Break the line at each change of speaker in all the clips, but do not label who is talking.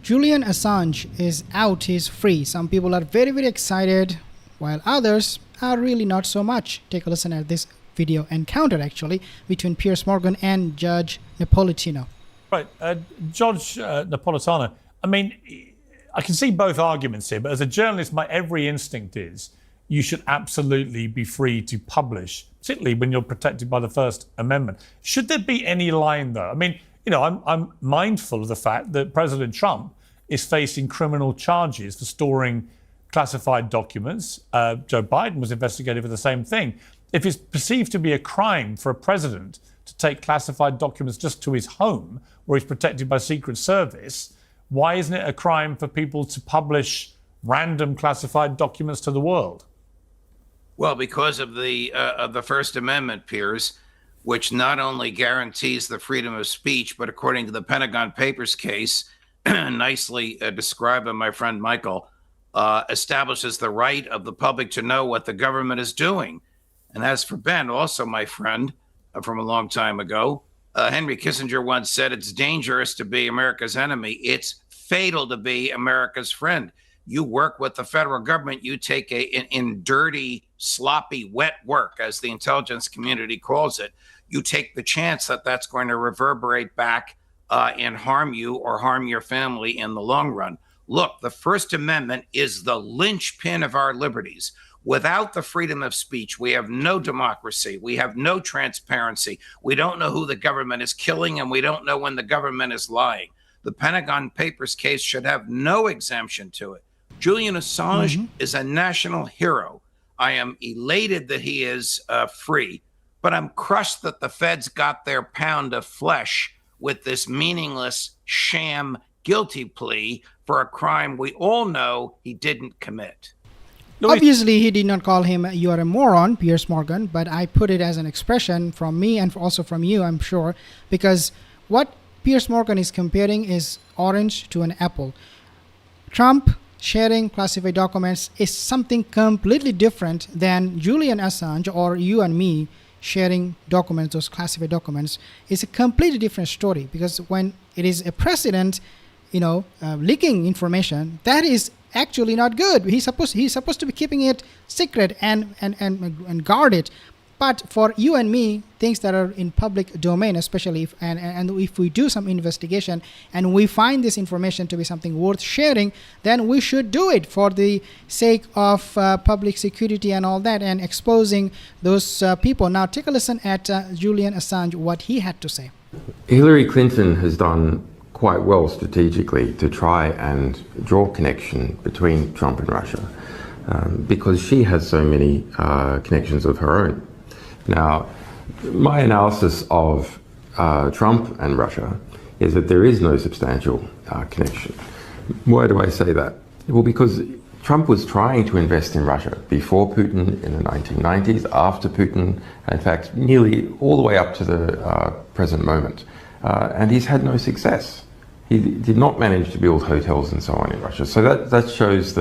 Julian Assange is out, he's free. Some people are very, very excited, while others are really not so much. Take a listen at this video encounter, actually, between Piers Morgan and Judge Napolitano.
Right, Judge Napolitano, I mean, I can see both arguments here, but as a journalist, my every instinct is you should absolutely be free to publish, particularly when you're protected by the First Amendment. Should there be any line, though? I mean, you know, I'm mindful of the fact that President Trump is facing criminal charges for storing classified documents. Joe Biden was investigated for the same thing. If it's perceived to be a crime for a president to take classified documents just to his home, where he's protected by Secret Service, why isn't it a crime for people to publish random classified documents to the world?
Well, because of the First Amendment, Piers, which not only guarantees the freedom of speech, but according to the Pentagon Papers case, nicely described by my friend Michael, establishes the right of the public to know what the government is doing. And as for Ben, also my friend from a long time ago, Henry Kissinger once said, it's dangerous to be America's enemy. It's fatal to be America's friend. You work with the federal government, you take in dirty, sloppy, wet work, as the intelligence community calls it, you take the chance that that's going to reverberate back and harm you or harm your family in the long run. Look, the First Amendment is the linchpin of our liberties. Without the freedom of speech, we have no democracy. We have no transparency. We don't know who the government is killing, and we don't know when the government is lying. The Pentagon Papers case should have no exemption to it. Julian Assange is a national hero. I am elated that he is free, but I'm crushed that the feds got their pound of flesh with this meaningless sham guilty plea for a crime we all know he didn't commit.
Obviously, he did not call him, you are a moron, Piers Morgan, but I put it as an expression from me and also from you, I'm sure, because what Piers Morgan is comparing is orange to an apple. Trump sharing classified documents is something completely different than Julian Assange or you and me sharing documents, those classified documents. It's a completely different story, because when it is a president, leaking information, that is actually not good. He's supposed to be keeping it secret and guard it. But for you and me, things that are in public domain, especially if we do some investigation and we find this information to be something worth sharing, then we should do it for the sake of public security and all that, and exposing those people. Now take a listen at Julian Assange, what he had to say.
Hillary Clinton has done quite well strategically to try and draw connection between Trump and Russia, because she has so many connections of her own. Now, my analysis of Trump and Russia is that there is no substantial connection. Why do I say that? Well, because Trump was trying to invest in Russia before Putin in the 1990s, after Putin, in fact, nearly all the way up to the present moment. And he's had no success. He did not manage to build hotels and so on in Russia. So that shows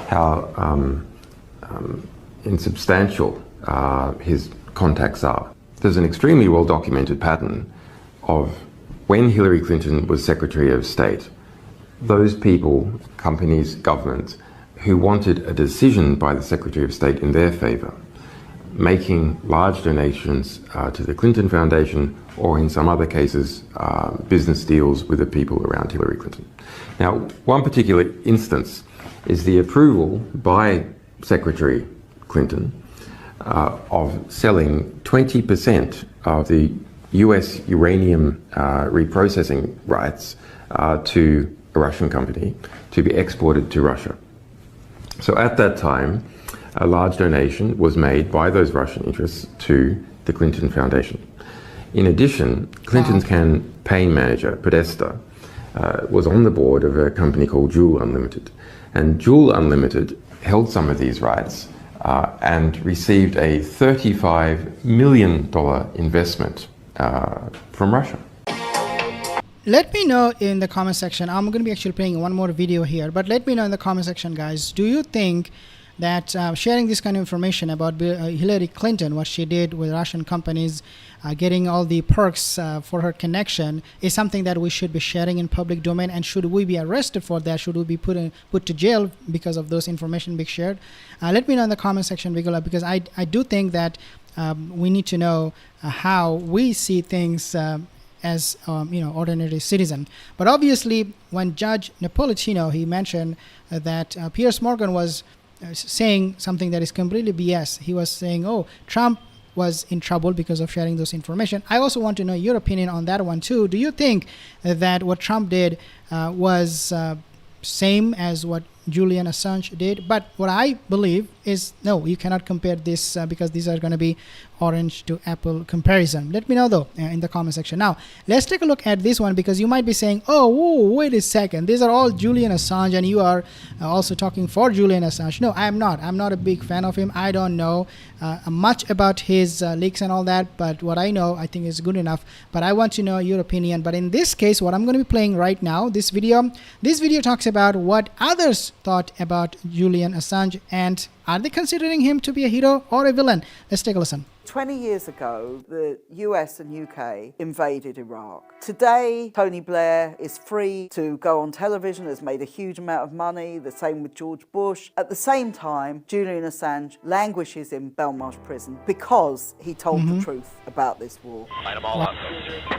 how insubstantial his contacts are. There's an extremely well-documented pattern of when Hillary Clinton was Secretary of State, those people, companies, governments, who wanted a decision by the Secretary of State in their favor, making large donations to the Clinton Foundation, or in some other cases, business deals with the people around Hillary Clinton. Now, one particular instance is the approval by Secretary Clinton of selling 20% of the US uranium reprocessing rights to a Russian company to be exported to Russia. So at that time, a large donation was made by those Russian interests to the Clinton Foundation. In addition, Clinton's campaign manager, Podesta, was on the board of a company called Juul Unlimited. And Juul Unlimited held some of these rights and received a $35 million investment from Russia.
Let me know in the comment section. I'm going to be actually playing one more video here, but let me know in the comment section, guys. Do you think that sharing this kind of information about Hillary Clinton, what she did with Russian companies, getting all the perks for her connection, is something that we should be sharing in public domain? And should we be arrested for that? Should we be put to jail because of those information being shared? Let me know in the comment section below, because I do think that we need to know how we see things as ordinary citizen. But obviously, when Judge Napolitano, he mentioned that Piers Morgan was saying something that is completely BS. He was saying, oh, Trump was in trouble because of sharing those information. I also want to know your opinion on that one too. Do you think that what Trump did was same as what Julian Assange did? But what I believe is, no, you cannot compare this because these are going to be orange to apple comparison. Let me know though in the comment section. Now let's take a look at this one, because you might be saying, oh, whoa, wait a second, these are all Julian Assange and you are also talking for Julian Assange. No, I'm not a big fan of him. I don't know much about his leaks and all that, but what I know, I think is good enough. But I want to know your opinion. But in this case, what I'm going to be playing right now, this video talks about what others thought about Julian Assange, and are they considering him to be a hero or a villain? Let's take a listen.
20 years ago, the US and UK invaded Iraq. Today, Tony Blair is free to go on television, has made a huge amount of money, the same with George Bush. At the same time, Julian Assange languishes in Belmarsh prison because he told the truth about this war.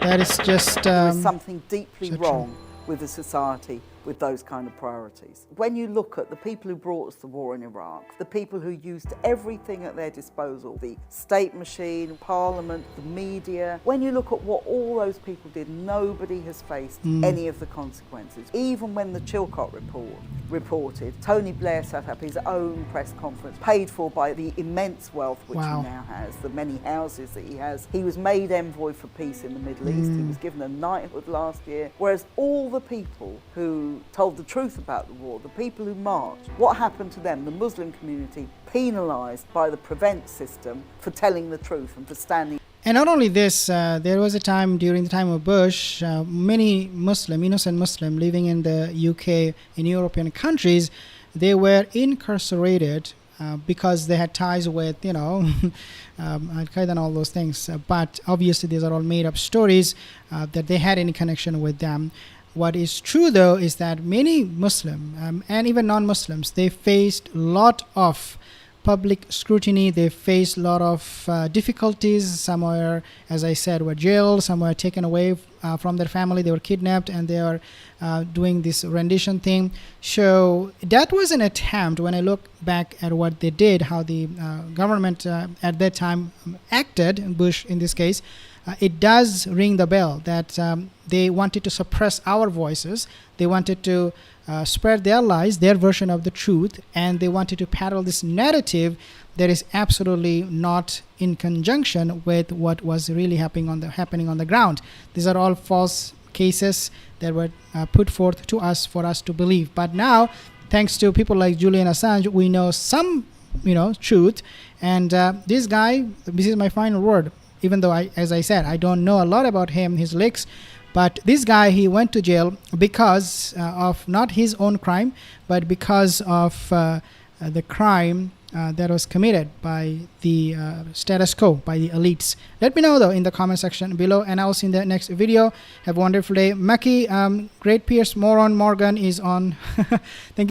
That is just...
there is something deeply wrong with the society with those kind of priorities. When you look at the people who brought us the war in Iraq, the people who used everything at their disposal, the state machine, parliament, the media, when you look at what all those people did, nobody has faced any of the consequences. Even when the Chilcot report reported, Tony Blair set up his own press conference, paid for by the immense wealth which he now has, the many houses that he has. He was made envoy for peace in the Middle East. He was given a knighthood last year. Whereas all the people who told the truth about the war, the people who marched, what happened to them? The Muslim community penalised by the prevent system for telling the truth and for standing.
And not only this, there was a time during the time of Bush, many innocent Muslim living in the UK, in European countries, they were incarcerated because they had ties with, Al-Qaeda and all those things. But obviously these are all made up stories that they had any connection with them. What is true though is that many Muslim and even non-Muslims, they faced a lot of public scrutiny. They faced a lot of difficulties. Some were, as I said, were jailed. Some were taken away from their family. They were kidnapped and they are doing this rendition thing. So that was an attempt, when I look back at what they did, how the government at that time acted, Bush in this case, it does ring the bell that they wanted to suppress our voices. They wanted to spread their lies, their version of the truth, and they wanted to peddle this narrative that is absolutely not in conjunction with what was really happening on the ground. These are all false cases that were put forth to us for us to believe. But now, thanks to people like Julian Assange, we know some, truth. And this guy, this is my final word. Even though, as I said, I don't know a lot about him, his leaks, but this guy, he went to jail because of not his own crime, but because of the crime that was committed by the status quo, by the elites. Let me know though in the comment section below, and I will see you in the next video. Have a wonderful day. Maki, great Piers, Moron, Morgan is on. Thank you.